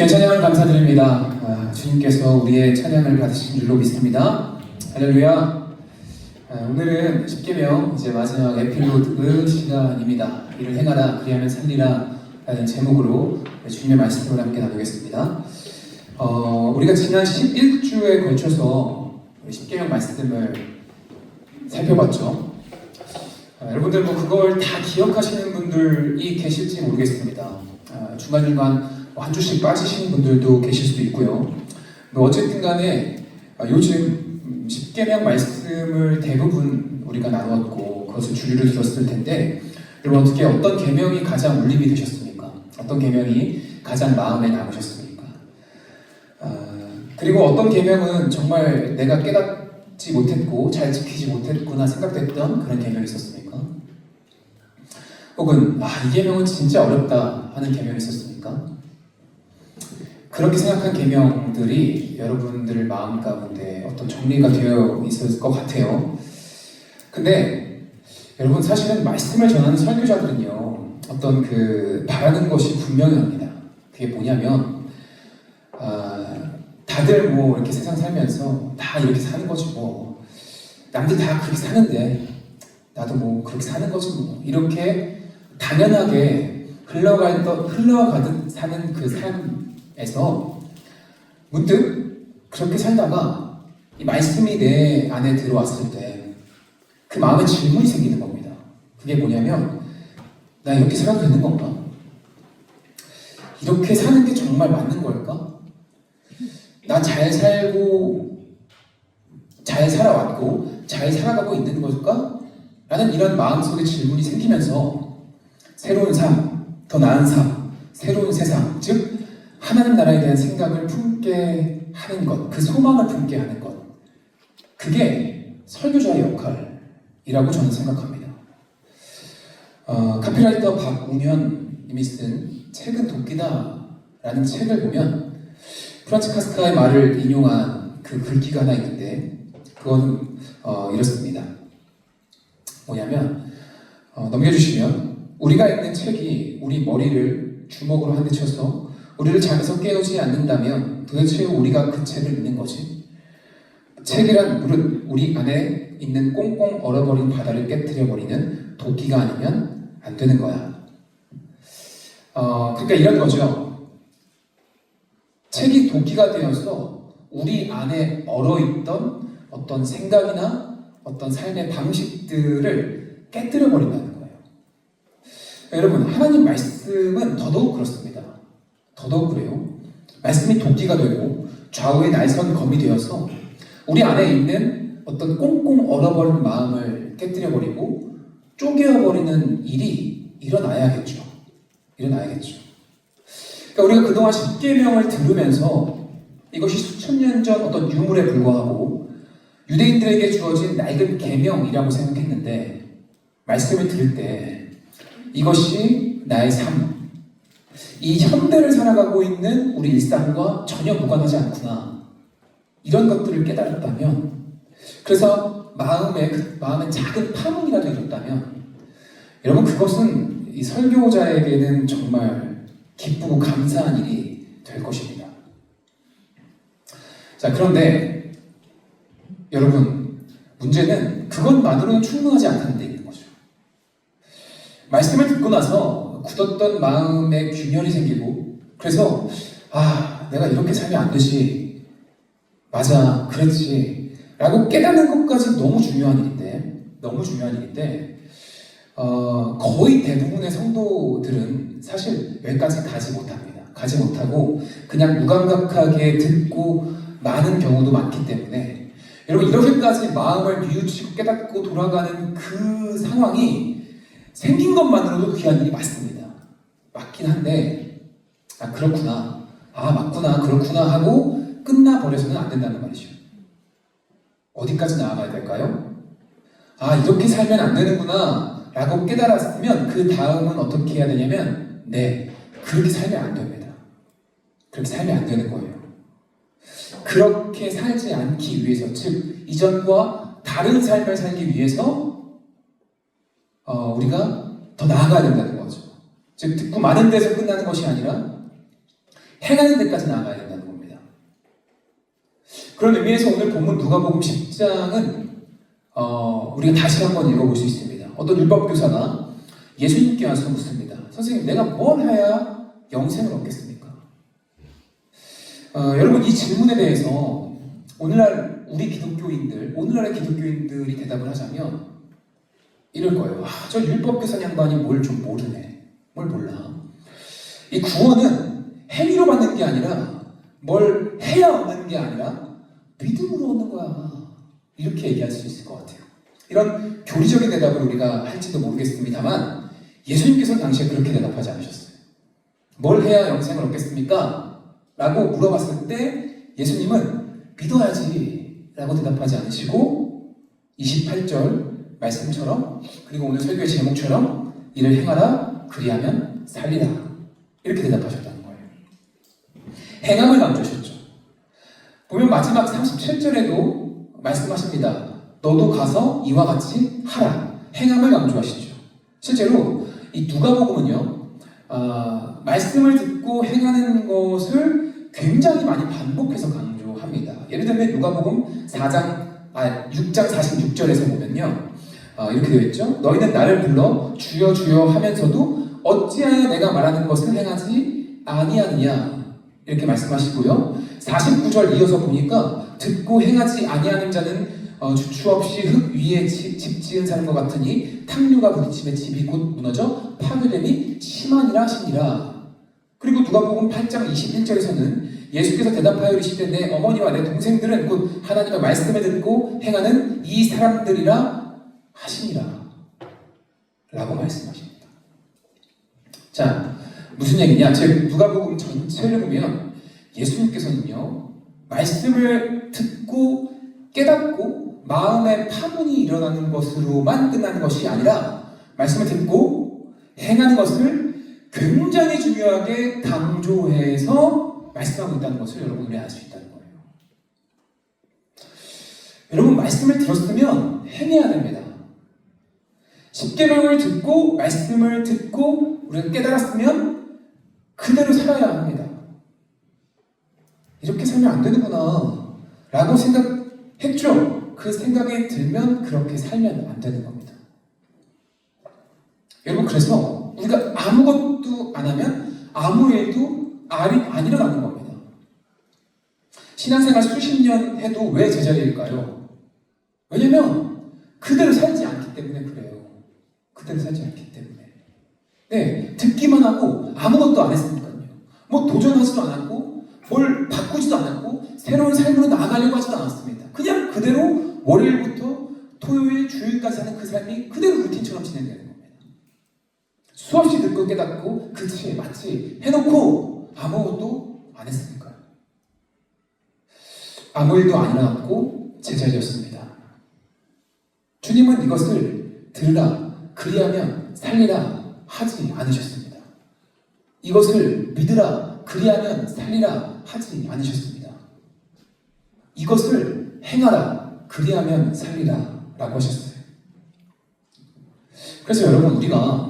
귀한 찬양을 감사드립니다. 주님께서 우리의 찬양을 받으신 줄로 믿습니다. 할렐루야. 오늘은 십계명 이제 마지막 에필로그 시간입니다. 이를 행하라 그리하면 살리라 라는 제목으로 주님의 말씀을 함께 나누겠습니다. 우리가 지난 11주에 걸쳐서 십계명 말씀을 살펴봤죠. 여러분들 그걸 다 기억하시는 분들이 계실지 모르겠습니다. 중간중간 한 주씩 빠지시는 분들도 계실 수도 있고요. 어쨌든 간에 요즘 십계명 말씀을 대부분 우리가 나누었고 그것을 주류로 들었을 텐데, 여러분 어떻게 어떤 계명이 가장 울림이 되셨습니까? 어떤 계명이 가장 마음에 남으셨습니까? 그리고 어떤 계명은 정말 내가 깨닫지 못했고 잘 지키지 못했구나 생각됐던 그런 계명이 있었습니까? 혹은 이 계명은 진짜 어렵다 하는 계명이 있었습니까? 그렇게 생각한 계명들이 여러분들 마음 가운데 어떤 정리가 되어 있을 것 같아요. 근데 여러분 사실은 말씀을 전하는 설교자들은요, 어떤 바라는 것이 분명합니다. 그게 뭐냐면 다들 이렇게 세상 살면서 다 이렇게 사는 거지 남들 다 그렇게 사는데 나도 그렇게 사는 거지 이렇게 당연하게 흘러가듯 사는 그 삶에서 문득 그렇게 살다가 이 말씀이 내 안에 들어왔을 때 그 마음에 질문이 생기는 겁니다. 그게 뭐냐면, 나 이렇게 살아도 되는 건가? 이렇게 사는 게 정말 맞는 걸까? 나 잘 살고 잘 살아왔고 잘 살아가고 있는 걸까? 라는 이런 마음속에 질문이 생기면서 새로운 삶, 더 나은 삶, 새로운 세상, 즉 하나님 나라에 대한 생각을 품게 하는 것, 그 소망을 품게 하는 것, 그게 설교자의 역할이라고 저는 생각합니다. 카피라이터 박웅현님이 쓴 책은 도끼다 라는 책을 보면 프란츠 카프카의 말을 인용한 그 글귀가 하나 있는데, 그거는 이렇습니다. 뭐냐면 넘겨주시면, 우리가 읽는 책이 우리 머리를 주먹으로 한 대 쳐서 우리를 잠에서 깨우지 않는다면 도대체 우리가 그 책을 읽는 거지? 책이란 무릇 우리 안에 있는 꽁꽁 얼어버린 바다를 깨트려버리는 도끼가 아니면 안 되는 거야. 그러니까 이런 거죠. 책이 도끼가 되어서 우리 안에 얼어있던 어떤 생각이나 어떤 삶의 방식들을 깨뜨려버린다는 거예요. 여러분, 하나님 말씀은 더더욱 그렇습니다. 더더욱 그래요. 말씀이 도끼가 되고 좌우의 날선 검이 되어서 우리 안에 있는 어떤 꽁꽁 얼어버린 마음을 깨뜨려버리고 쪼개어버리는 일이 일어나야겠죠. 그러니까 우리가 그동안 십계명을 들으면서 이것이 수천 년 전 어떤 유물에 불과하고 유대인들에게 주어진 낡은 계명이라고 생각했는데, 말씀을 들을 때 이것이 나의 삶, 이 현대를 살아가고 있는 우리 일상과 전혀 무관하지 않구나, 이런 것들을 깨달았다면, 그래서 마음에 작은 파문이라도 일었다면, 여러분 그것은 이 설교자에게는 정말 기쁘고 감사한 일이 될 것입니다. 자, 그런데 여러분, 문제는 그것만으로는 충분하지 않다는 데 있는 거죠. 말씀을 듣고 나서 굳었던 마음에 균열이 생기고, 그래서 내가 이렇게 살면 안 되지, 맞아, 그렇지 라고 깨닫는 것까지 너무 중요한 일인데 거의 대부분의 성도들은 사실 여기까지 가지 못합니다. 가지 못하고 그냥 무감각하게 듣고 마는 경우도 많기 때문에, 여러분 이렇게까지 마음을 뉘우치고 깨닫고 돌아가는 그 상황이 생긴 것만으로도 귀한 일이 맞습니다. 맞긴 한데, 그렇구나, 맞구나, 그렇구나 하고 끝나버려서는 안 된다는 말이죠. 어디까지 나아가야 될까요? 이렇게 살면 안 되는구나 라고 깨달았으면 그 다음은 어떻게 해야 되냐면, 그렇게 살면 안 됩니다. 그렇게 살면 안 되는 거예요. 그렇게 살지 않기 위해서, 즉 이전과 다른 삶을 살기 위해서 우리가 더 나아가야 된다는 거죠. 즉 듣고 많은 데서 끝나는 것이 아니라 행하는 데까지 나아가야 된다는 겁니다. 그런 의미에서 오늘 본문 누가복음 10장은 우리가 다시 한번 읽어볼 수 있습니다. 어떤 율법교사가 예수님께 와서 묻습니다. 선생님, 내가 뭘 해야 영생을 얻겠습니까? 여러분, 이 질문에 대해서 오늘날의 기독교인들이 대답을 하자면 이럴 거예요. 저 율법교사 양반이 뭘 좀 모르네. 뭘 몰라. 이 구원은 행위로 받는 게 아니라 뭘 해야 얻는 게 아니라 믿음으로 얻는 거야. 이렇게 얘기할 수 있을 것 같아요. 이런 교리적인 대답을 우리가 할지도 모르겠습니다만 예수님께서는 당시에 그렇게 대답하지 않으셨어요. 뭘 해야 영생을 얻겠습니까? 라고 물어봤을 때 예수님은 믿어야지 라고 대답하지 않으시고 28절 말씀처럼 그리고 오늘 설교의 제목처럼 이를 행하라 그리하면 살리라 이렇게 대답하셨다는 거예요. 행함을 강조하셨죠. 보면 마지막 37절에도 말씀하십니다. 너도 가서 이와 같이 하라. 행함을 강조하시죠. 실제로 이 누가복음은요, 말씀을 듣고 행하는 것을 굉장히 많이 반복해서 강조합니다. 예를 들면 누가복음 6장 46절에서 보면요, 이렇게 되어 있죠. 너희는 나를 불러 주여 주여 하면서도 어찌하여 내가 말하는 것을 행하지 아니하느냐 이렇게 말씀하시고요. 49절 이어서 보니까 듣고 행하지 아니하는 자는 주추 없이 흙 위에 집 지은 사람과 같으니 탕류가 부딪힘에 집이 곧 무너져 파괴됨이 심하니라 하시니라. 그리고 누가복음 8장 21절에서는 예수께서 대답하여 이르시되 내 어머니와 내 동생들은 곧 하나님의 말씀을 듣고 행하는 이 사람들이라 하시니라 라고 말씀하십니다. 자, 무슨 얘기냐? 즉 누가복음 전체를 보면 예수님께서는요, 말씀을 듣고 깨닫고 마음의 파문이 일어나는 것으로만 끝나는 것이 아니라 말씀을 듣고 행하는 것을 굉장히 중요하게 강조해서 말씀하고 있다는 것을 여러분이 알 수 있다는 거예요. 여러분, 말씀을 들었으면 행해야 됩니다. 십계명을 듣고 말씀을 듣고 우리가 깨달았으면 그대로 살아야 합니다. 이렇게 살면 안 되는구나 라고 생각했죠. 그 생각이 들면 그렇게 살면 안 되는 겁니다. 여러분, 그래서 우리가 아무것도 안 하면 아무 일도 안 일어나는 겁니다. 신앙생활 수십 년 해도 왜 제자리일까요? 왜냐면 그대로 살지 않기 때문에 그래요. 그대로 살지 않기 때문에. 네, 듣기만 하고 아무것도 안 했으니까요. 뭐 도전하지도 않았고 뭘 바꾸지도 않았고 새로운 삶으로 나아가려고 하지도 않았습니다. 그냥 그대로 월요일부터 토요일, 주일까지 하는 그 삶이 그대로 루틴처럼 진행되는 겁니다. 수없이 듣고 깨닫고 그치, 맞지 해놓고 아무것도 안 했으니까요. 아무 일도 안 일어났고 제자리였습니다. 주님은 이것을 들으라, 그리하면 살리라 하지 않으셨습니다. 이것을 믿으라, 그리하면 살리라 하지 않으셨습니다. 이것을 행하라, 그리하면 살리라 라고 하셨어요. 그래서 여러분, 우리가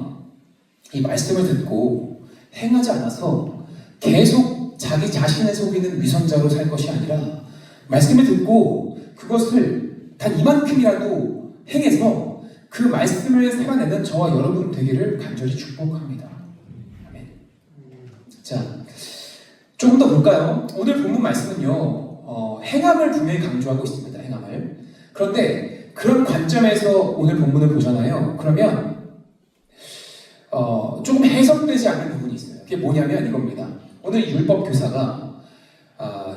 이 말씀을 듣고 행하지 않아서 계속 자기 자신을 속이는 위선자로 살 것이 아니라 말씀을 듣고 그것을 단 이만큼이라도 행해서 그 말씀을 살아내는 저와 여러분 되기를 간절히 축복합니다. 아멘. 자, 조금 더 볼까요? 오늘 본문 말씀은요, 행함을 분명히 강조하고 있습니다. 행함을. 그런데 그런 관점에서 오늘 본문을 보잖아요. 그러면 조금 해석되지 않는 부분이 있어요. 그게 뭐냐면 이겁니다. 오늘 율법 교사가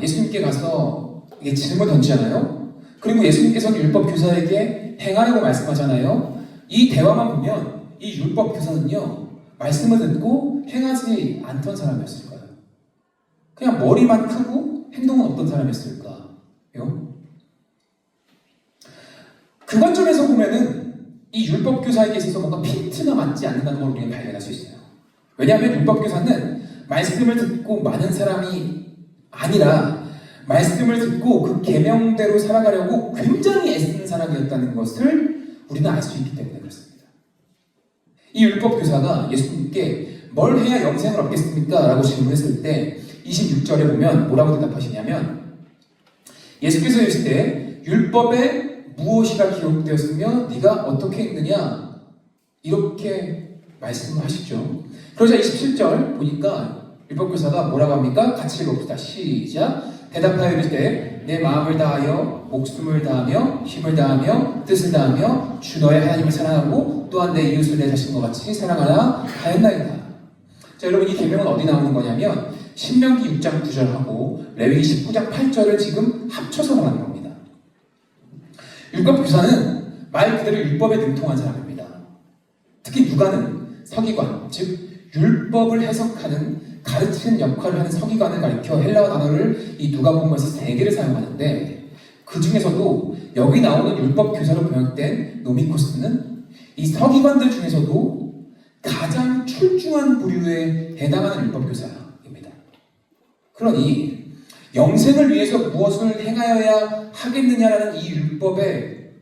예수님께 가서 질문 던지잖아요. 그리고 예수님께서는 율법 교사에게 행하라고 말씀하잖아요. 이 대화만 보면 이 율법 교사는요, 말씀을 듣고 행하지 않던 사람이었을까요? 그냥 머리만 크고 행동은 어떤 사람이었을까요? 그 관점에서 보면은 이 율법교사에게 있어서 뭔가 핀트가 맞지 않는다는 걸 우리가 발견할 수 있어요. 왜냐하면 율법교사는 말씀을 듣고 많은 사람이 아니라 말씀을 듣고 그 계명대로 살아가려고 굉장히 애쓰는 사람이었다는 것을 우리는 알 수 있기 때문에 그렇습니다. 이 율법교사가 예수님께 뭘 해야 영생을 얻겠습니까? 라고 질문했을 때 26절에 보면 뭐라고 대답하시냐면 예수께서 이르실 때 율법에 무엇이라 기록되었으며 네가 어떻게 읽느냐 이렇게 말씀하시죠. 그러자 27절 보니까 율법교사가 뭐라고 합니까? 같이 읽어봅시다. 시작. 대답하여 이르되 내 마음을 다하여 목숨을 다하며 힘을 다하며 뜻을 다하며 주 너의 하나님을 사랑하고 또한 내 이웃을 내 자신과 같이 사랑하라 하였나이다. 자, 여러분 이 계명은 어디 나오는 거냐면 신명기 6장 9절하고 레위기 19장 8절을 지금 합쳐서 말하는 겁니다. 율법교사는 말 그대로 율법에 능통한 사람입니다. 특히 누가는 서기관, 즉 율법을 해석하는 가르치는 역할을 하는 서기관을 가리켜 헬라어 단어를 이 누가복음에서 3개를 사용하는데 그 중에서도 여기 나오는 율법교사로 번역된 노미코스는 이 서기관들 중에서도 가장 출중한 부류에 해당하는 율법교사입니다. 그러니 영생을 위해서 무엇을 행하여야 하겠느냐라는 이 율법에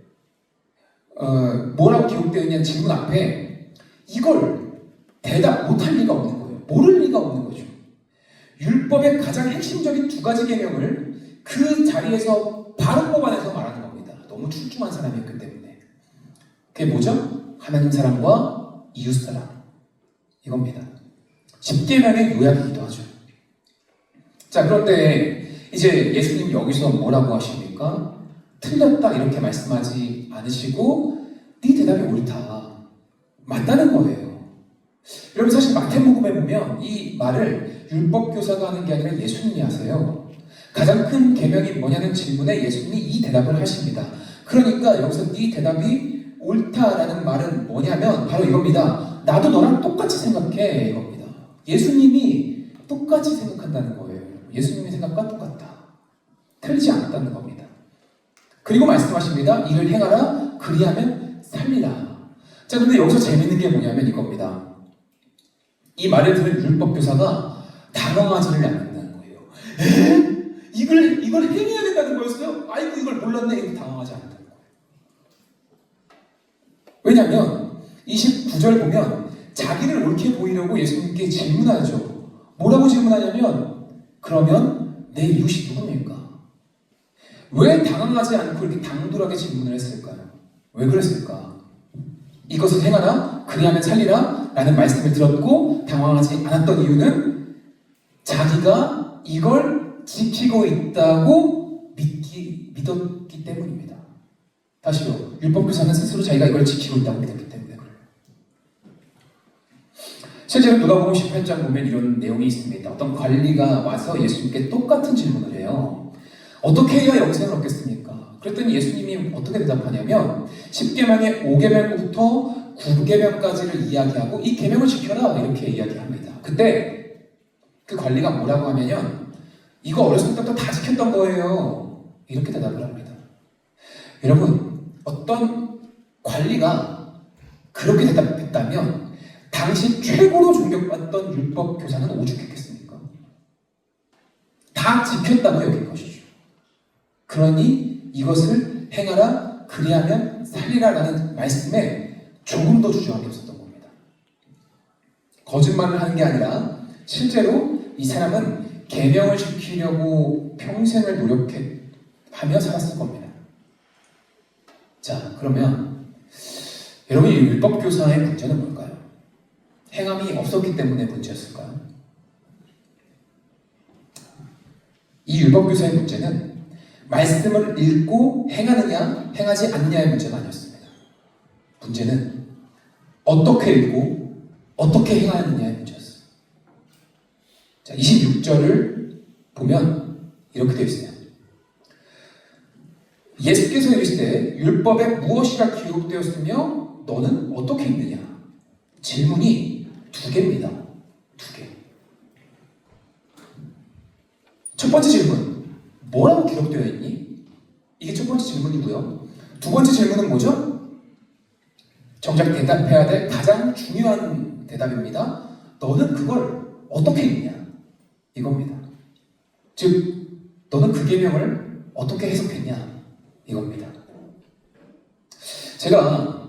뭐라고 기록되어 있냐는 질문 앞에 이걸 대답 못할 리가 없는 거예요. 모를 리가 없는 거죠. 율법의 가장 핵심적인 2가지 계명을 그 자리에서 바로 뽑아내서 말하는 겁니다. 너무 출중한 사람이었기 때문에. 그게 뭐죠? 하나님 사랑과 이웃 사랑 이겁니다. 10계명의 요약이기도 하죠. 자, 그런데 이제 예수님 여기서 뭐라고 하십니까? 틀렸다 이렇게 말씀하지 않으시고 네 대답이 옳다 맞다는 거예요. 여러분 사실 마태복음에 보면 이 말을 율법교사가 하는 게 아니라 예수님이 하세요. 가장 큰 계명이 뭐냐는 질문에 예수님이 이 대답을 하십니다. 그러니까 여기서 네 대답이 옳다라는 말은 뭐냐면 바로 이겁니다. 나도 너랑 똑같이 생각해 이겁니다. 예수님이 똑같이 생각한다는 거예요. 예수님의 생각과 똑같다. 틀리지 않았다는 겁니다. 그리고 말씀하십니다. 이를 행하라 그리하면 살리라. 자, 근데 여기서 재밌는 게 뭐냐면 이겁니다. 이 말을 들은 율법교사가 당황하지를 않는다는 거예요. 에? 이걸 행해야 된다는 거였어요? 아이고 이걸 몰랐네. 이렇게 당황하지 않는다는 거예요. 왜냐하면 29절 보면 자기를 옳게 보이려고 예수님께 질문하죠. 뭐라고 질문하냐면 그러면 내 이웃이 누굽니까? 왜 당황하지 않고 이렇게 당돌하게 질문을 했을까요? 왜 그랬을까? 이것을 행하라 그리하면 살리라 라는 말씀을 들었고 당황하지 않았던 이유는 자기가 이걸 지키고 있다고 믿었기 때문입니다. 다시요. 율법교사는 스스로 자기가 이걸 지키고 있다고 믿었기 때문에 그래요. 실제로 누가복음 18장 보면 이런 내용이 있습니다. 어떤 관리가 와서 예수님께 똑같은 질문을 해요. 어떻게 해야 영생을 얻겠습니까? 그랬더니 예수님이 어떻게 대답하냐면 10계명의 5계명부터 9계명까지를 이야기하고 이 계명을 지켜라 이렇게 이야기합니다. 그때 그 관리가 뭐라고 하냐면 이거 어렸을 때부터 다 지켰던 거예요. 이렇게 대답을 합니다. 여러분 어떤 관리가 그렇게 대답했다면 당시 최고로 존경받던 율법교사는 오죽했겠습니까? 다 지켰다고 여긴 것이죠. 그러니 이것을 행하라 그리하면 살리라 라는 말씀에 조금 더 주저함이 없었던 겁니다. 거짓말을 하는 게 아니라 실제로 이 사람은 계명을 지키려고 평생을 노력하며 살았을 겁니다. 자, 그러면 여러분 이 율법교사의 문제는 뭘까요? 행함이 없었기 때문에 문제였을까요? 이 율법교사의 문제는 말씀을 읽고 행하느냐 행하지 않느냐의 문제가 아니었습니다. 문제는 어떻게 읽고 어떻게 행하느냐의 문제였어요. 자, 26절을 보면 이렇게 되어 있어요. 예수께서 이르시되 율법에 무엇이라 기록되었으며 너는 어떻게 읽느냐? 질문이 2개입니다. 2개. 첫 번째 질문, 뭐라고 기록되어 있니? 이게 첫 번째 질문이고요. 2번째 질문은 뭐죠? 정작 대답해야 될 가장 중요한 대답입니다. 너는 그걸 어떻게 읽냐? 이겁니다. 즉, 너는 그 계명을 어떻게 해석했냐? 이겁니다. 제가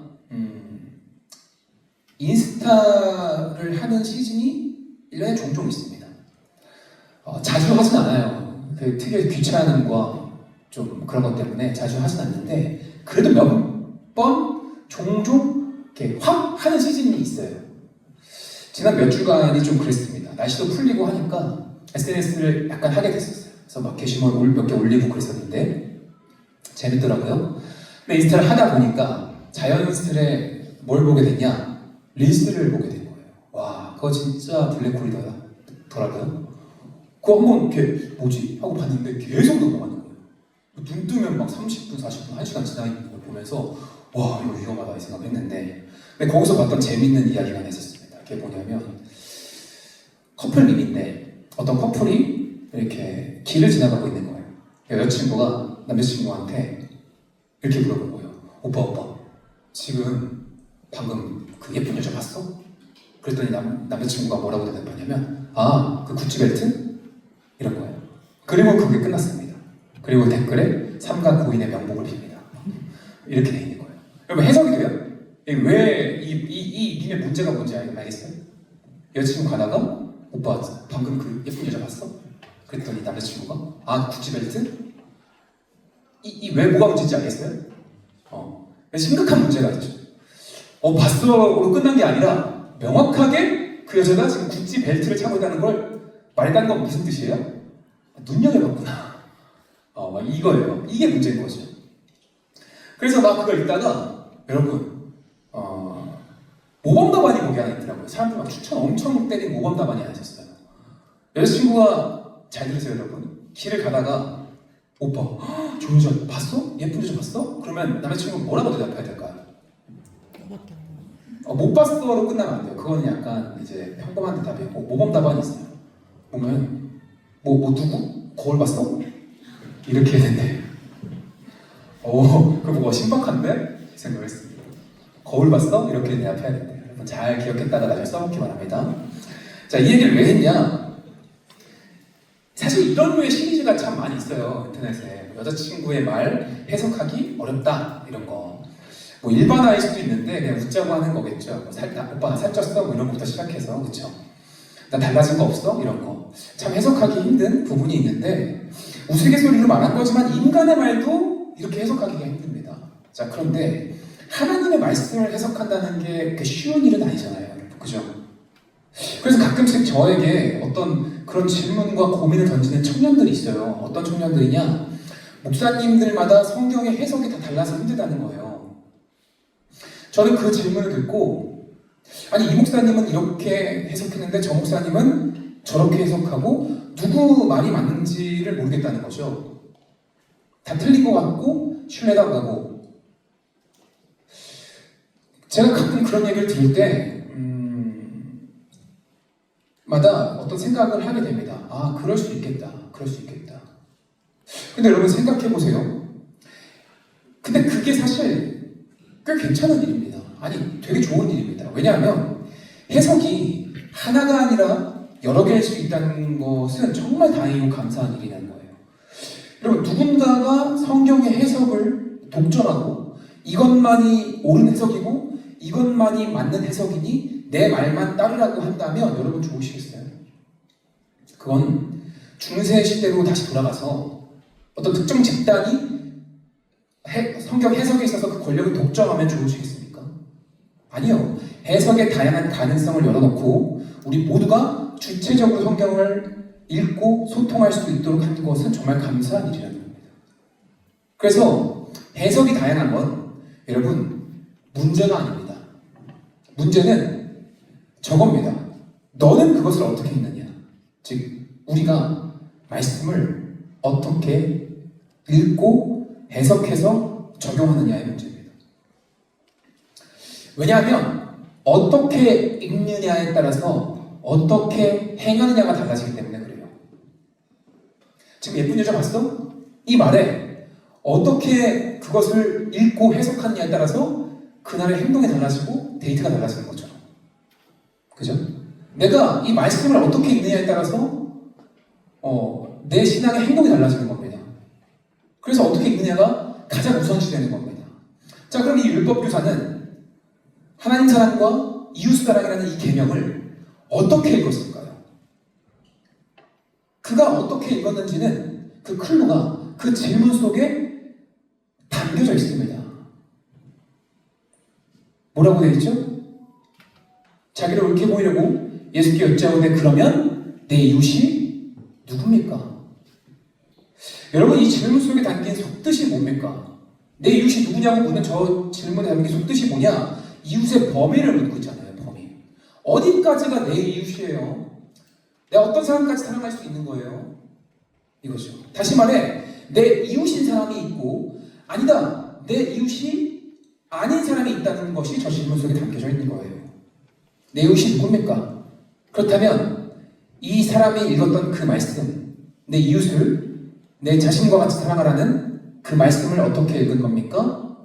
인스타를 하는 시즌이 1년에 종종 있습니다. 자주 하진 않아요. 그 특유의 귀찮음과 좀 그런 것 때문에 자주 하진 않는데 그래도 몇 번 종종 이렇게 확 하는 시즌이 있어요. 지난 몇 주간이 좀 그랬습니다. 날씨도 풀리고 하니까 SNS를 약간 하게 됐었어요. 그래서 막 게시물 몇 개 올리고 그랬었는데 재밌더라고요. 근데 인스타를 하다 보니까 자연스레 뭘 보게 됐냐? 릴스를 보게 된 거예요. 와, 그거 진짜 블랙홀이더라고요. 그거 한번 이렇게 뭐지? 하고 봤는데 계속 넘어가는 거예요. 눈 뜨면 막 30분, 40분, 1시간 지나 있는 걸 보면서 와, 이거 위험하다 이 생각했는데 근데 거기서 봤던 재밌는 이야기가 하나 있었습니다. 그게 뭐냐면 커플 밈인데 어떤 커플이 이렇게 길을 지나가고 있는 거예요. 여자친구가 남자친구한테 이렇게 물어본 거예요. 오빠 지금 방금 그 예쁜 여자 봤어? 그랬더니 남자친구가 뭐라고 대답하냐면 그 구찌 벨트? 이런 거예요. 그리고 그게 끝났습니다. 그리고 댓글에 삼가 고인의 명복을 빕니다. 이렇게 돼 있는 거예요. 여러분 해석이 돼요? 왜 이 밈의 문제가 뭔지 알겠어요? 여자친구 가다가 오빠 방금 그 예쁜 여자 봤어? 그랬더니 남자친구가 구찌 벨트? 왜 뭐가 문제인지 알겠어요? 심각한 문제가 있죠. 봤어로 끝난 게 아니라 명확하게 그 여자가 지금 구찌 벨트를 차고 있다는 걸 말했다는 건 무슨 뜻이에요? 눈여겨봤구나. 막 이거예요. 이게 문제인 거죠. 그래서 막 그걸 읽다가 여러분 모범 답안이 거기 안에 있더라고요. 사람들 막 추천 엄청 때린 모범 답안이 안에 있었어요. 여자친구가 잘 들으세요 여러분. 길을 가다가 오빠 좋은 여자 봤어? 예쁜 여자 봤어? 그러면 남자친구가 뭐라고 대답해야 될까요? 못 봤어로 끝나면 안 돼요. 그거는 약간 이제 평범한 대답이고 모범 답안이 있어요. 보면 누구? 거울 봤어? 이렇게 해야 된대요. 그거 뭐가 신박한데? 생각했습니다. 거울 봤어? 이렇게 대답해야 된대요. 여러분 잘 기억했다가 나중에 써먹기 바랍니다. 자, 이 얘기를 왜 했냐? 사실 이런 류의 시리즈가 참 많이 있어요. 인터넷에. 여자친구의 말 해석하기 어렵다 이런 거. 일반화일 수도 있는데 그냥 웃자고 하는 거겠죠. 오빠 나 살쪘어? 이런 것부터 시작해서 그렇죠. 나 달라진 거 없어? 이런 거. 참 해석하기 힘든 부분이 있는데 우스갯소리로 말한 거지만 인간의 말도 이렇게 해석하기가 힘듭니다. 자, 그런데 하나님의 말씀을 해석한다는 게 쉬운 일은 아니잖아요. 그죠? 그래서 가끔씩 저에게 어떤 그런 질문과 고민을 던지는 청년들이 있어요. 어떤 청년들이냐? 목사님들마다 성경의 해석이 다 달라서 힘들다는 거예요. 저는 그 질문을 듣고 아니 이 목사님은 이렇게 해석했는데 저 목사님은 저렇게 해석하고 누구 말이 맞는지를 모르겠다는 거죠. 다 틀린 것 같고 신뢰가 가고 제가 가끔 그런 얘기를 들을 때 마다 어떤 생각을 하게 됩니다. 그럴 수 있겠다. 그럴 수 있겠다. 근데 여러분 생각해 보세요. 근데 그게 사실 꽤 괜찮은 일입니다. 아니 되게 좋은 일입니다. 왜냐하면 해석이 하나가 아니라 여러 개일 수 있다는 것은 정말 다행이고 감사한 일이라는 거예요. 여러분 누군가가 성경의 해석을 독점하고 이것만이 옳은 해석이고 이것만이 맞는 해석이니 내 말만 따르라고 한다면 여러분 좋으시겠어요? 그건 중세 시대로 다시 돌아가서 어떤 특정 집단이 성경 해석에 있어서 그 권력을 독점하면 좋으시겠습니까? 아니요. 해석의 다양한 가능성을 열어놓고 우리 모두가 주체적으로 성경을 읽고 소통할 수 있도록 하는 것은 정말 감사한 일이라는 겁니다. 그래서 해석이 다양한 건 여러분 문제가 아닙니다. 문제는 저겁니다. 너는 그것을 어떻게 읽느냐? 즉 우리가 말씀을 어떻게 읽고 해석해서 적용하느냐의 문제입니다. 왜냐하면 어떻게 읽느냐에 따라서 어떻게 행하느냐가 달라지기 때문에 그래요. 지금 예쁜 여자 봤어? 이 말에 어떻게 그것을 읽고 해석하느냐에 따라서 그날의 행동이 달라지고 데이트가 달라지는 것처럼. 그죠? 내가 이 말씀을 어떻게 읽느냐에 따라서 내 신앙의 행동이 달라지는 겁니다. 그래서 어떻게 읽느냐가 가장 우선시되는 겁니다. 자, 그럼 이 율법교사는 하나님 사랑과 이웃 사랑이라는 이 계명을 어떻게 읽었을까요? 그가 우리가 어떻게 읽었는지는 그 클루가 그 질문 속에 담겨져 있습니다. 뭐라고 되어 있죠? 자기를 옳게 보이려고 예수께 여짜오되 그러면 내 이웃이 누굽니까? 여러분, 이 질문 속에 담긴 속뜻이 뭡니까? 내 이웃이 누구냐고 묻는 저 질문에 담긴 속뜻이 뭐냐? 이웃의 범위를 묻고 있잖아요. 범위. 어디까지가 내 이웃이에요? 내가 어떤 사람까지 사랑할 수 있는 거예요? 이거죠. 다시 말해, 내 이웃인 사람이 있고 아니다, 내 이웃이 아닌 사람이 있다는 것이 저 질문 속에 담겨져 있는 거예요. 내 이웃이 누굽니까? 그렇다면 이 사람이 읽었던 그 말씀, 내 이웃을 내 자신과 같이 사랑하라는 그 말씀을 어떻게 읽은 겁니까?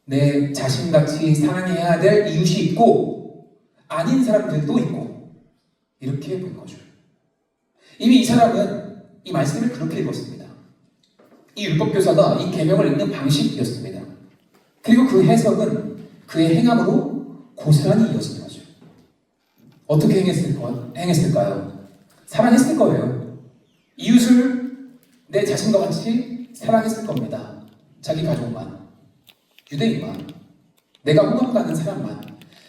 내 자신같이 사랑해야 될 이웃이 있고 아닌 사람들도 있고 이렇게 본 거죠. 이미 이 사람은 이 말씀을 그렇게 읽었습니다. 이 율법교사가 이 계명을 읽는 방식이었습니다. 그리고 그 해석은 그의 행함으로 고스란히 이어진 거죠. 어떻게 행했을까요? 사랑했을 거예요. 이웃을 내 자신과 같이 사랑했을 겁니다. 자기 가족만, 유대인만, 내가 호감 가는 사람만,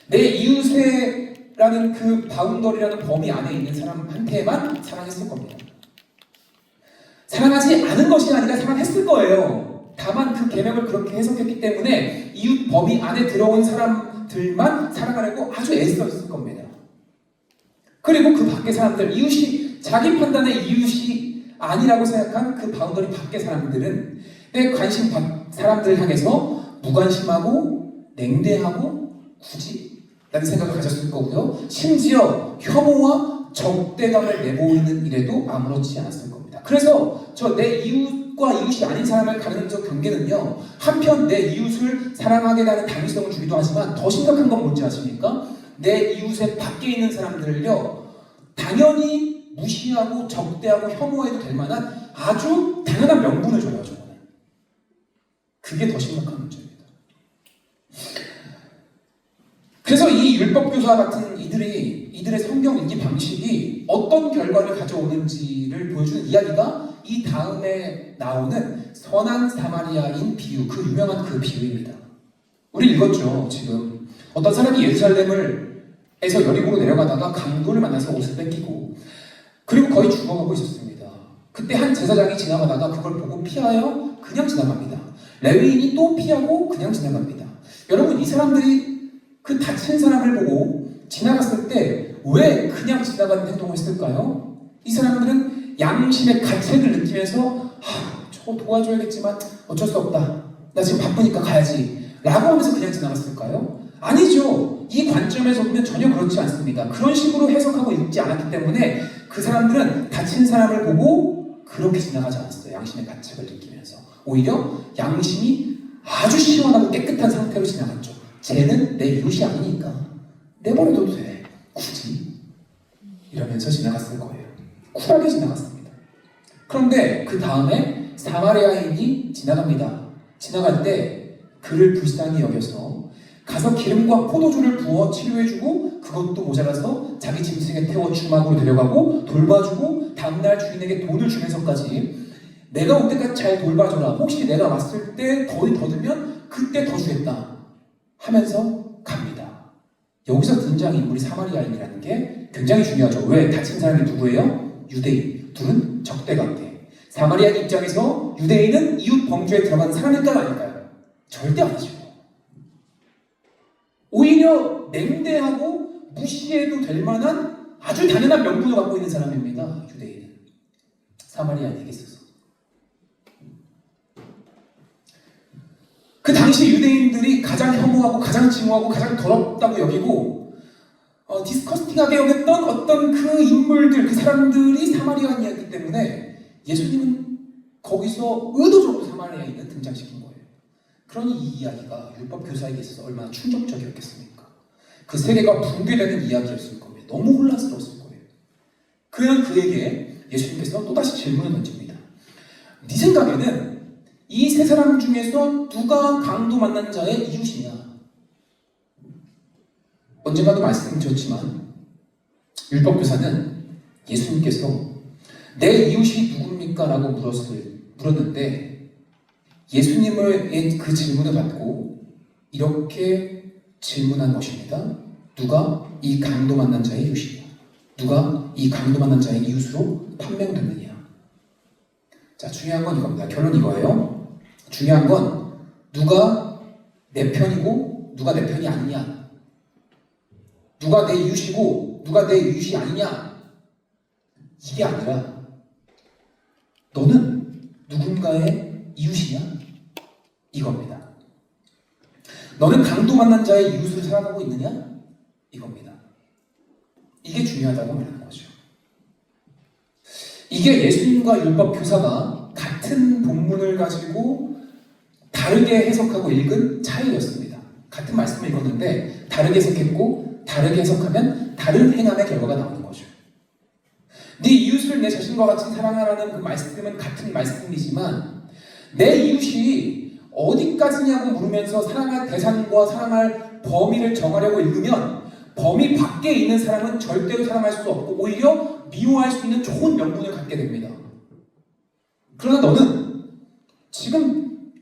내 이웃이라는 그 바운더리라는 범위 안에 있는 사람한테만 사랑했을 겁니다. 사랑하지 않은 것이 아니라 사랑했을 거예요. 다만 그 계명을 그렇게 해석했기 때문에 이웃 범위 안에 들어온 사람들만 사랑하려고 아주 애썼을 겁니다. 그리고 그 밖의 사람들, 이웃이 자기 판단의 이웃이 아니라고 생각한 그 바운더리 밖의 사람들은 내 관심 사람들을 향해서 무관심하고 냉대하고 굳이 라는 생각을 가졌을 거고요. 심지어 혐오와 적대감을 내보이는 일에도 아무렇지 않았을 겁니다. 그래서 저 내 이웃과 이웃이 아닌 사람을 가르는 저 경계는요, 한편 내 이웃을 사랑하게 되는 당위성을 주기도 하지만 더 심각한 건 뭔지 아십니까? 내 이웃의 밖에 있는 사람들을요, 당연히 무시하고 적대하고 혐오해도 될 만한 아주 당연한 명분을 줘요. 저거는. 그게 더 심각한 문제입니다. 그래서 이 율법교사 같은 이들의 성경 읽기 방식이 어떤 결과를 가져오는지를 보여주는 이야기가 이 다음에 나오는 선한 사마리아인 비유, 그 유명한 그 비유입니다. 우리 읽었죠. 지금 어떤 사람이 예루살렘에서 여리고로 내려가다가 강도를 만나서 옷을 뺏기고 그리고 거의 죽어가고 있었습니다. 그때 한 제사장이 지나가다가 그걸 보고 피하여 그냥 지나갑니다. 레위인이 또 피하고 그냥 지나갑니다. 여러분, 이 사람들이 그 다친 사람을 보고 지나갔을 때 왜 그냥 지나가는 행동을 했을까요? 이 사람들은 양심의 가책을 느끼면서 저거 도와줘야겠지만 어쩔 수 없다. 나 지금 바쁘니까 가야지. 라고 하면서 그냥 지나갔을까요? 아니죠. 이 관점에서 보면 전혀 그렇지 않습니다. 그런 식으로 해석하고 읽지 않았기 때문에 그 사람들은 다친 사람을 보고 그렇게 지나가지 않았어요. 양심의 가책을 느끼면서. 오히려 양심이 아주 시원하고 깨끗한 상태로 지나갔죠. 쟤는 내 이웃이 아니니까 내버려둬도 돼. 굳이 이러면서 지나갔을 거예요. 쿨하게 지나갔습니다. 그런데 그 다음에 사마리아인이 지나갑니다. 지나갈 때 그를 불쌍히 여겨서 가서 기름과 포도주를 부어 치료해주고 그것도 모자라서 자기 짐승에 태워 주막으로 데려가고 돌봐주고 다음날 주인에게 돈을 주면서까지 내가 올 때까지 잘 돌봐줘라. 혹시 내가 왔을 때 돈이 더 들면 그때 더 주겠다 하면서 갑니다. 여기서 등장인물이 사마리아인이라는 게 굉장히 중요하죠. 왜? 다친 사람이 누구예요? 유대인. 둘은 적대관계. 사마리아인 입장에서 유대인은 이웃 범주에 들어간 사람일까요? 아닐까요? 절대 아니죠. 오히려 냉대하고 무시해도 될 만한 아주 당연한 명분을 갖고 있는 사람입니다. 유대인은. 사마리아인에게 있어서. 그 당시 유대인들이 가장 혐오하고 가장 증오하고 가장 더럽다고 여기고 디스커스팅하게 여겼던 어떤 그 인물들, 그 사람들이 사마리아인이었기 때문에 예수님은 거기서 의도적으로 사마리아인을 등장시킨 거예요. 그러니 이 이야기가 율법교사에게 있어서 얼마나 충격적이었겠습니까? 그 세계가 붕괴되는 이야기였을 겁니다. 너무 혼란스러웠을 거예요. 그에게 예수님께서 또다시 질문을 던집니다. 네 생각에는 이 세 사람 중에서 누가 강도 만난 자의 이웃이냐? 언젠가도 말씀드렸지만 율법교사는 예수님께서 내 이웃이 누굽니까? 라고 물었는데 예수님의 그 질문을 받고 이렇게 질문한 것입니다. 누가 이 강도 만난 자의 이웃이냐? 누가 이 강도 만난 자의 이웃으로 판명됐느냐? 자, 중요한 건 이겁니다. 결론 이거예요. 중요한 건 누가 내 편이고 누가 내 편이 아니냐? 누가 내 이웃이고 누가 내 이웃이 아니냐? 이게 아니라 너는 누군가의 이웃이냐? 이겁니다. 너는 강도 만난 자의 이웃을 살아가고 있느냐? 이겁니다. 이게 중요하다고 말하는 거죠. 이게 예수님과 율법 교사가 같은 본문을 가지고 다르게 해석하고 읽은 차이였습니다. 같은 말씀을 읽었는데 다르게 해석했고 다르게 해석하면 다른 행함의 결과가 나오는 거죠. 네 이웃을 내 자신과 같이 사랑하라는 그 말씀은 같은 말씀이지만 내 이웃이 어디까지냐고 물으면서 사랑할 대상과 사랑할 범위를 정하려고 읽으면 범위 밖에 있는 사람은 절대로 사랑할 수 없고 오히려 미워할 수 있는 좋은 명분을 갖게 됩니다. 그러나 너는 지금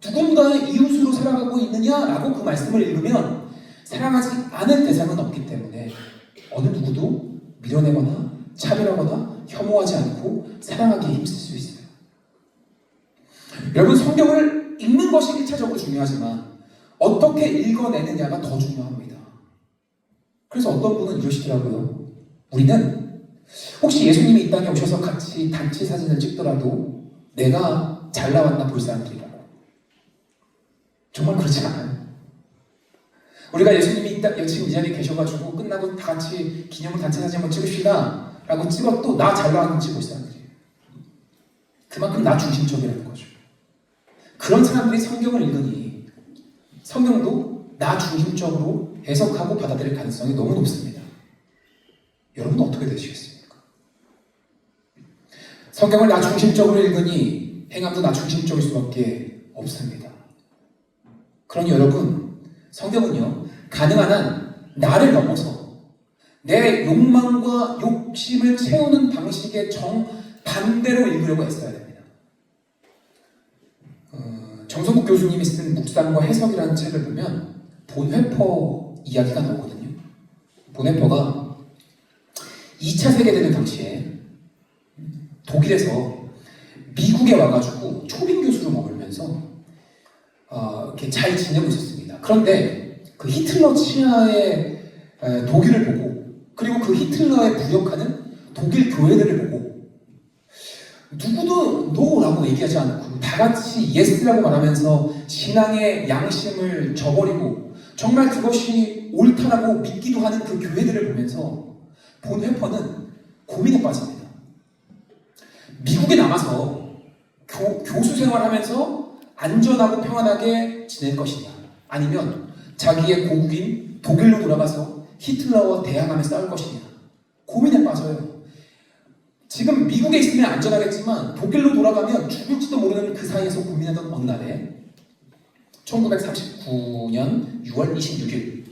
누군가의 이웃으로 살아가고 있느냐라고 그 말씀을 읽으면 사랑하지 않은 대상은 없기 때문에 어느 누구도 밀어내거나 차별하거나 혐오하지 않고 사랑하기에 힘쓸 수 있어요. 여러분, 성경을 읽는 것이 1차적으로 중요하지만 어떻게 읽어내느냐가 더 중요합니다. 그래서 어떤 분은 이러시더라고요. 우리는 혹시 예수님이 이 땅에 오셔서 같이 단체 사진을 찍더라도 내가 잘 나왔나 볼 사람들이라고. 정말 그렇지 않아요. 우리가 예수님이 지금 이 자리에 계셔가지고 끝나고 다 같이 기념을 단체 사진 한번 찍읍시다 라고 찍어도 나 잘 나왔는지 볼 사람들이에요. 그만큼 나 중심적이라는 거죠. 그런 사람들이 성경을 읽으니 성경도 나 중심적으로 해석하고 받아들일 가능성이 너무 높습니다. 여러분은 어떻게 되시겠습니까? 성경을 나 중심적으로 읽으니 행함도 나 중심적일 수밖에 없습니다. 그러니 여러분, 성경은요, 가능한 한 나를 넘어서 내 욕망과 욕심을 채우는 방식의 정반대로 읽으려고 애써야 됩니다. 정성국 교수님이 쓴 묵상과 해석이라는 책을 보면 본회퍼 이야기가 나오거든요. 본회퍼가 2차 세계대전 당시에 독일에서 미국에 와가지고 초빙 교수로 머물면서 이렇게 잘 지내고 있었습니다. 그런데 그 히틀러 치하의 독일을 보고 그리고 그 히틀러에 부역하는 독일 교회들을 보고 누구도 노라고 얘기하지 않고 다 같이 예스라고 말하면서 신앙의 양심을 저버리고 정말 그것이 옳다라고 믿기도 하는 그 교회들을 보면서 본 회퍼는 고민에 빠집니다. 미국에 남아서 교수 생활하면서 안전하고 평안하게 지낼 것이냐, 아니면 자기의 고국인 독일로 돌아가서 히틀러와 대항하며 싸울 것이냐, 고민에 빠져요. 지금 미국에 있으면 안전하겠지만 독일로 돌아가면 죽을지도 모르는 그 사이에서 고민하던 어느 날에 1939년 6월 26일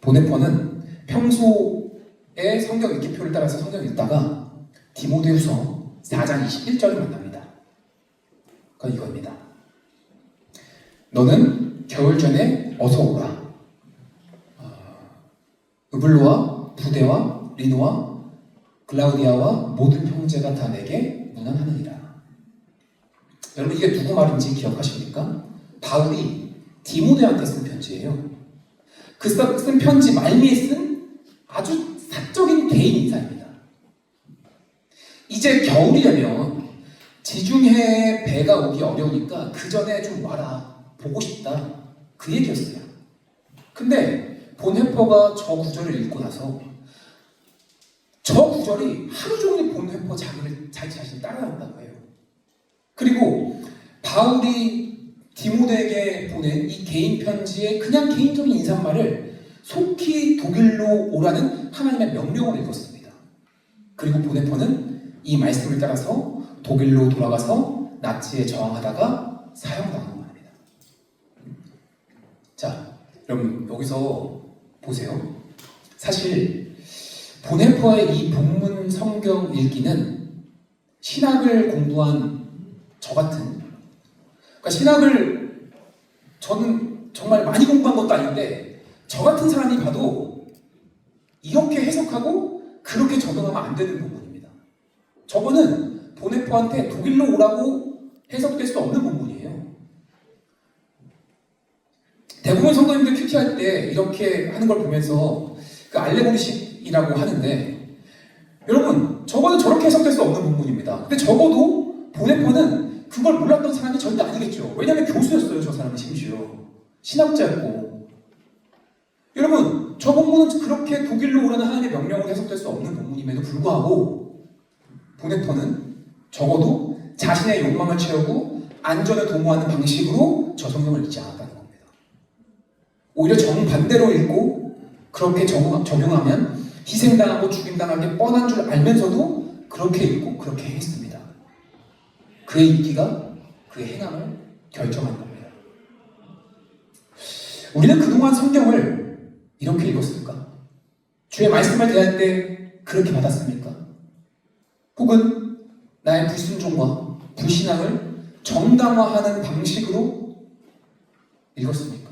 보네퍼는 평소에 성경 읽기표를 따라서 성경 읽다가 디모데후서 4장 21절을 만납니다. 그건 이겁니다. 너는 겨울 전에 어서 오라. 으블로와 부데와 리노와 글라우디아와 모든 형제가 다 내게 문안하느니라. 여러분, 이게 누구 말인지 기억하십니까? 바울이 디모데한테 쓴 편지예요. 그 쓴 편지 말미에 쓴 아주 사적인 개인 인사입니다. 이제 겨울이라면 지중해에 배가 오기 어려우니까 그 전에 좀 와라, 보고 싶다, 그 얘기였어요. 근데 본회퍼가 저 구절을 읽고 나서 저 구절이 하루 종일 본회퍼 자기 자신을 따라한다고 해요. 그리고 바울이 디모데에게 보낸 이 개인 편지의 그냥 개인적인 인사말을 속히 독일로 오라는 하나님의 명령을 읽었습니다. 그리고 본회퍼는 이 말씀을 따라서 독일로 돌아가서 나치에 저항하다가 사형당한 겁니다. 자, 여러분 여기서 보세요. 사실 보네퍼의 이 본문 성경 읽기는 신학을 공부한 저 같은, 그러니까 신학을 저는 정말 많이 공부한 것도 아닌데 저 같은 사람이 봐도 이렇게 해석하고 그렇게 적용하면 안 되는 부분입니다. 저거는 보네포한테 독일로 오라고 해석될 수 없는 부분이에요. 대부분 성도님들 큐티할 때 이렇게 하는 걸 보면서 그 알레고리식이라고 하는데, 여러분 저거는 저렇게 해석될 수 없는 부분입니다. 근데 적어도 보네포는 그걸 몰랐던 사람이 절대 아니겠죠. 왜냐하면 교수였어요. 저 사람은 심지어 신학자였고. 여러분 저 본문은 그렇게 독일로 오라는 하나님의 명령으로 해석될 수 없는 본문임에도 불구하고 보네포는 적어도 자신의 욕망을 채우고 안전을 도모하는 방식으로 저 성경을 읽지 않았다는 겁니다. 오히려 정반대로 읽고 그렇게 적용하면 희생당하고 죽임당하기 뻔한 줄 알면서도 그렇게 읽고 그렇게 했습니다. 그의 인기가 그의 행함을 결정한 겁니다. 우리는 그동안 성경을 이렇게 읽었을까? 주의 말씀을 대할 때 그렇게 받았습니까? 혹은 나의 불순종과 불신앙을 정당화하는 방식으로 읽었습니까?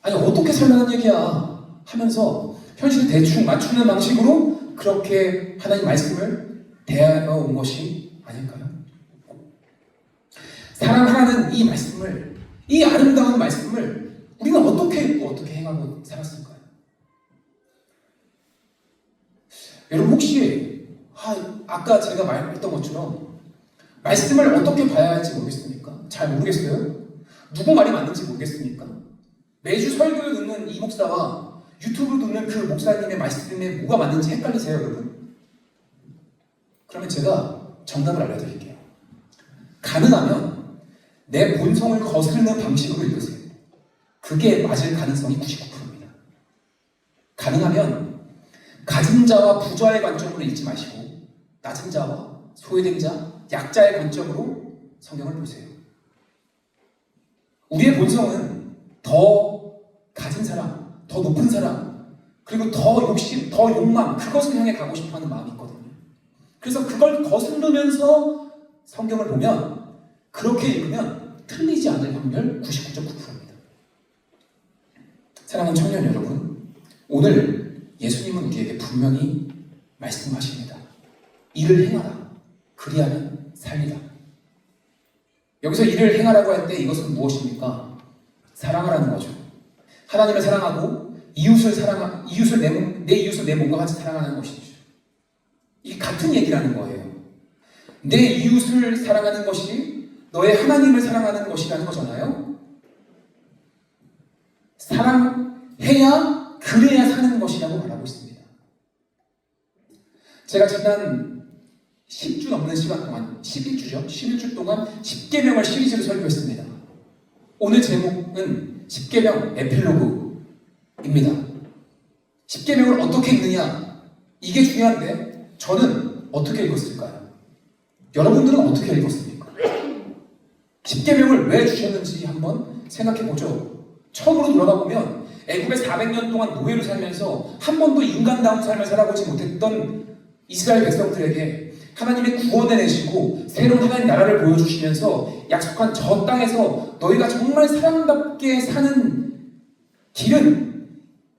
아니 어떻게 살라는 얘기야 하면서 현실 대충 맞추는 방식으로 그렇게 하나님 말씀을 대하여 온 것이 아닐까요? 사랑하라는 이 말씀을, 이 아름다운 말씀을 우리가 어떻게 읽고 어떻게 행하고 살았을까요? 여러분 혹시 아까 제가 말했던 것처럼 말씀을 어떻게 봐야 할지 모르겠습니까? 잘 모르겠어요? 누구 말이 맞는지 모르겠습니까? 매주 설교를 듣는 이 목사와 유튜브 듣는 그 목사님의 말씀에 뭐가 맞는지 헷갈리세요, 여러분? 그러면 제가 정답을 알려드릴게요. 가능하면 내 본성을 거스르는 방식으로 읽으세요. 그게 맞을 가능성이 99%입니다. 가능하면 가진 자와 부자의 관점으로 읽지 마시고 낮은 자와 소외된 자, 약자의 관점으로 성경을 보세요. 우리의 본성은 더 가진 사람, 더 높은 사람, 그리고 더 욕심, 더 욕망, 그것을 향해 가고 싶어하는 마음이 있거든요. 그래서 그걸 거스르면서 성경을 보면, 그렇게 읽으면 틀리지 않을 확률 99.9%입니다. 사랑하는 청년 여러분, 오늘 예수님은 우리에게 분명히 말씀하십니다. 이를 행하라. 그리하면 살리라. 여기서 이를 행하라고 할 때 이것은 무엇입니까? 사랑하라는 거죠. 하나님을 사랑하고 내 이웃을 내 몸과 같이 사랑하는 것이죠. 이게 같은 얘기라는 거예요. 내 이웃을 사랑하는 것이 너의 하나님을 사랑하는 것이라는 거잖아요. 사랑해야 그래야 사는 것이라고 말하고 있습니다. 제가 지난 10주 넘는 시간 동안 11주 동안 10계명을 시리즈로 설교했습니다. 오늘 제목은 10계명 에필로그입니다. 10계명을 어떻게 읽느냐, 이게 중요한데 저는 어떻게 읽었을까요? 여러분들은 어떻게 읽었습니까? 10계명을 왜 주셨는지 한번 생각해보죠. 처음으로 돌아가 보면 애굽에 400년 동안 노예로 살면서 한 번도 인간다운 삶을 살아보지 못했던 이스라엘 백성들에게 하나님이 구원해내시고 새로운 하나님 나라를 보여주시면서 약속한 저 땅에서 너희가 정말 사람답게 사는 길은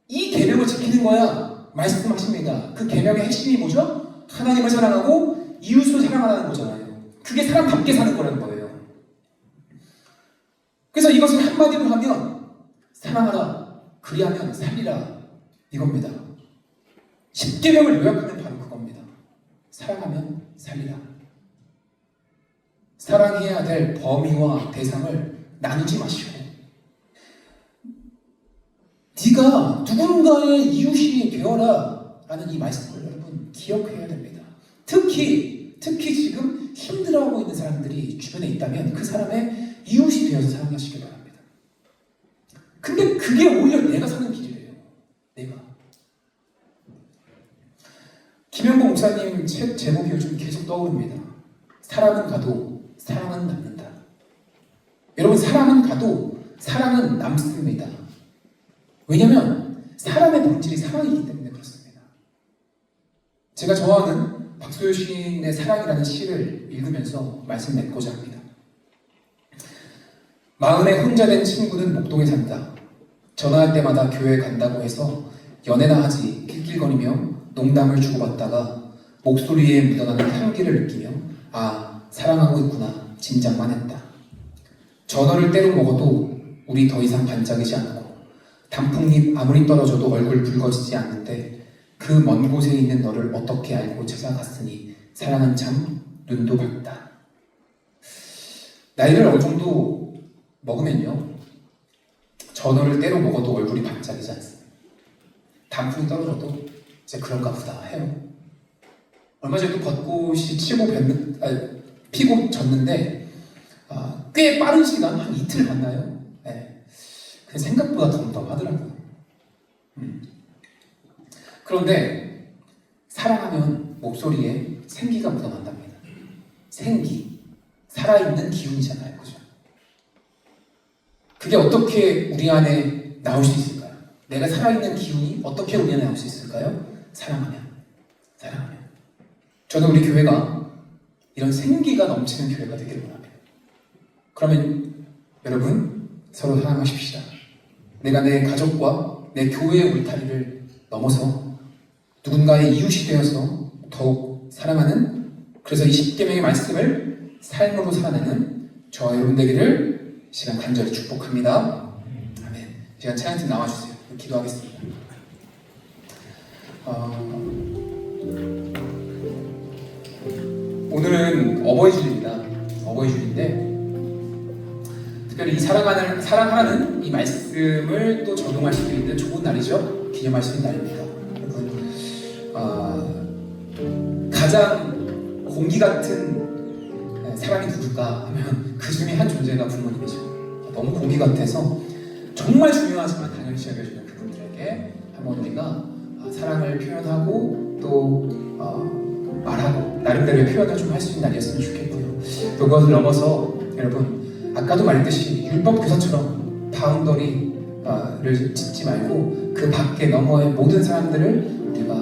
이 계명을 지키는 거야 말씀하십니다. 그 계명의 핵심이 뭐죠? 하나님을 사랑하고 이웃을 사랑하라는 거잖아요. 그게 사람답게 사는 거라는 거예요. 그래서 이것을 한마디로 하면 사랑하라, 그리하면 살리라, 이겁니다. 10계명을 요약하면 바로 그겁니다. 사랑하면 살리라. 사랑해야 될 범위와 대상을 나누지 마시고 네가 누군가의 이웃이 되어라 라는 이 말씀을 여러분 기억해야 됩니다. 특히 지금 힘들어하고 있는 사람들이 주변에 있다면 그 사람의 이웃이 되어서 사랑하시길 바랍니다. 근데 그게 오히려 내가 사는 길이래요. 내가. 김영복 목사님 책 제목이 요즘 계속 떠오릅니다. 사랑은 가도 사랑은 남는다. 여러분, 사랑은 가도 사랑은 남습니다. 왜냐하면 사람의 본질이 사랑이기 때문에 그렇습니다. 제가 좋아하는 박소요 시인의 사랑이라는 시를 읽으면서 말씀 맺고자 합니다. 마흔에 혼자 된 친구는 목동에 산다. 전화할 때마다 교회 간다고 해서 연애나 하지 낄낄거리며 농담을 주고받다가 목소리에 묻어나는 향기를 느끼며 아, 사랑하고 있구나 짐작만 했다. 전어를 때로 먹어도 우리 더 이상 반짝이지 않고 단풍잎 아무리 떨어져도 얼굴 붉어지지 않는데 그 먼 곳에 있는 너를 어떻게 알고 찾아갔으니 사랑은 참 눈도 밝다. 나이를 어느 정도 먹으면요, 전어를 때로 먹어도 얼굴이 반짝이지 않습니다. 단풍이 떨어져도 이제 그런가 보다 해요. 얼마 전에도 벚꽃이 피고 졌는데 꽤 빠른 시간, 한 이틀 갔나요? 네. 그 생각보다 덤덤하더라고요. 그런데 사랑하면 목소리에 생기가 묻어난답니다. 생기, 살아있는 기운이잖아요, 그죠? 그게 어떻게 우리 안에 나올 수 있을까요? 내가 살아있는 기운이 어떻게 우리 안에 나올 수 있을까요? 사랑하면. 저는 우리 교회가 이런 생기가 넘치는 교회가 되기를 원합니다. 그러면 여러분, 서로 사랑하십시다. 내가 내 가족과 내 교회의 울타리를 넘어서 누군가의 이웃이 되어서 더욱 사랑하는, 그래서 이 십계명의 말씀을 삶으로 살아내는 저와 여러분 되기를 시간 간절히 축복합니다. 아멘. 시간 찬양팀 나와주세요. 기도하겠습니다. 오늘은 어버이주일입니다. 어버이주일인데 특별히 이 사랑하라는 이 말씀을 또 적용할 수도 있는 좋은 날이죠. 기념할 수 있는 날입니다. 여러분, 가장 공기 같은 사람이 누굴까 하면 그 중에 한 존재가 부모님이죠. 너무 공기 같아서 정말 중요하지만 당연시 여겨주는 그분들에게 한번 우리가 사랑을 표현하고 또 말하고 나름대로의 표현을 좀 할 수 있는 날이었으면 좋겠고요. 또 그것을 넘어서 여러분, 아까도 말했듯이 율법교사처럼 바운더리를 짓지 말고 그 밖에 너머의 모든 사람들을 우리가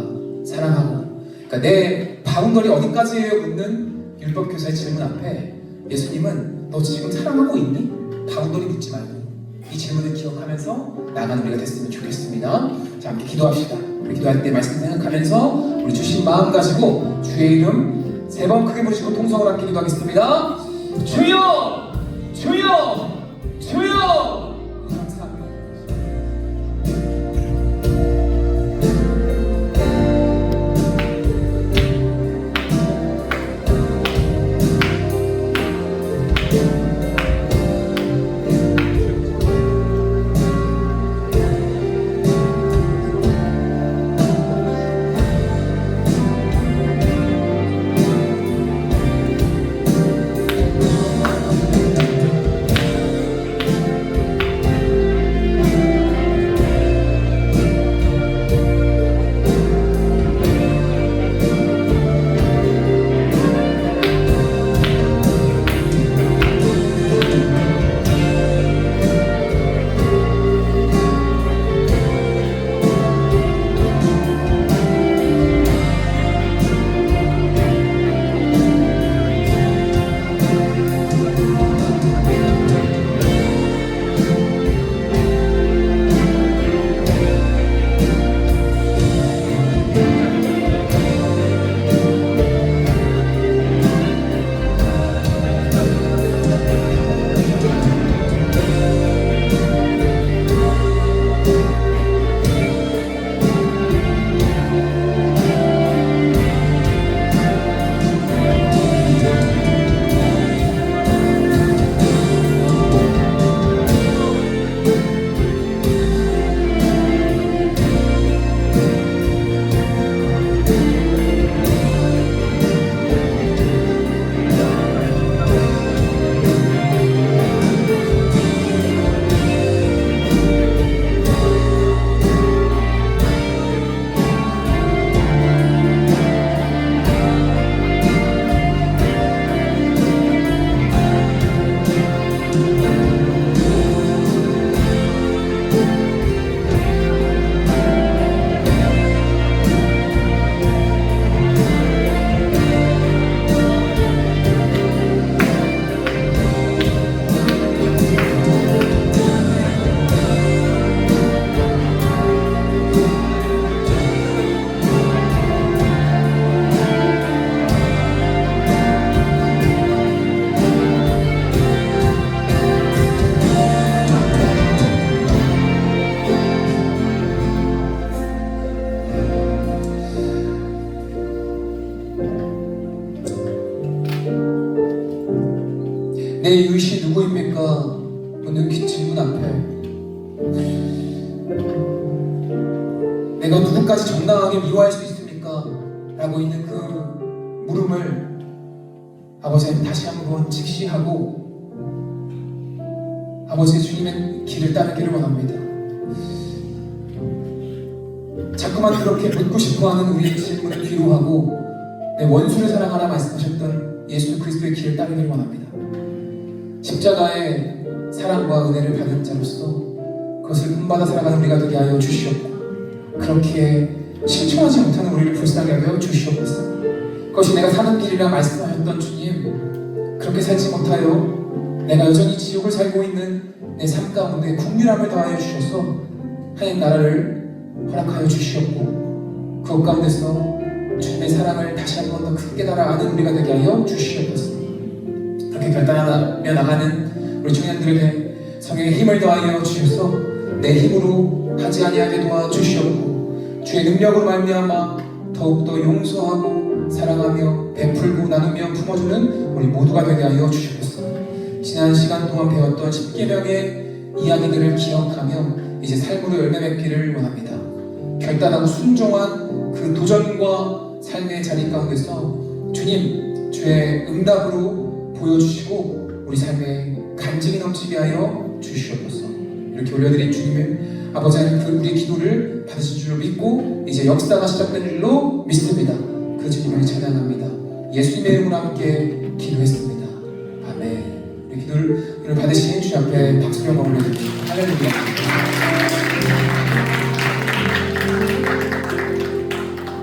사랑하고, 그러니까 내 바운더리 어디까지예요? 묻는 율법교사의 질문 앞에 예수님은 너 지금 사랑하고 있니? 바운더리 묻지 말고 이 질문을 기억하면서 나가는 우리가 됐으면 좋겠습니다. 자, 함께 기도합시다. 우리 기도할 때 말씀 생각하면서 우리 주신 마음 가지고 주의 이름 3번 크게 부르시고 통성을 함께 기도하겠습니다. 주여! 주여! 주여! 내 의시 누구입니까? 묻는 그 질문 앞에 내가 누구까지 정당하게 미워할 수 있습니까? 라고 있는 그 물음을 아버지는 다시 한번 직시하고 아버지의 주님의 길을 따르기를 원합니다. 자꾸만 그렇게 묻고 싶어하는 우리의 질문을 뒤로하고 내 원수를 사랑하라 말씀하셨던 예수 그리스도의 길을 따르기를 원합니다. 십자가의 사랑과 은혜를 받은 자로서 그것을 본받아 살아가는 우리가 되게 하여 주시옵고 그렇게 실천하지 못하는 우리를 불쌍히 하여 주시옵소서. 그것이 내가 사는 길이라 말씀하셨던 주님, 그렇게 살지 못하여 내가 여전히 지옥을 살고 있는 내 삶 가운데 국률함을 더하여 주셔서 하나님 나라를 허락하여 주시옵고 그것 가운데서 주님의 사랑을 다시 한 번 더 크게 깨달아 아는 우리가 되게 하여 주시옵소서. 그렇게 결단하며 나가는 우리 청년들에게 성령의 힘을 더하여 주셔서 내 힘으로 하지 아니하게 도와주시옵고 주의 능력으로 말미암아 더욱더 용서하고 사랑하며 베풀고 나누며 품어주는 우리 모두가 되게 하여 주시옵소서. 지난 시간 동안 배웠던 10계명의 이야기들을 기억하며 이제 삶으로 열매 맺기를 원합니다. 결단하고 순종한 그 도전과 삶의 자리 가운데서 주님 주의 응답으로 보여주시고 우리 삶에 간증이 넘치게 하여 주시옵소서. 이렇게 올려드린 주님의 아버지 하나님 그 우리의 기도를 받으실 줄로 믿고 이제 역사가 시작된 줄로 믿습니다. 그 주님을 찬양합니다. 예수님의 이름으로 함께 기도했습니다. 아멘. 우리 기도를 받으신 주님 앞에 박수를 한번 올려드립니다. 할렐루야.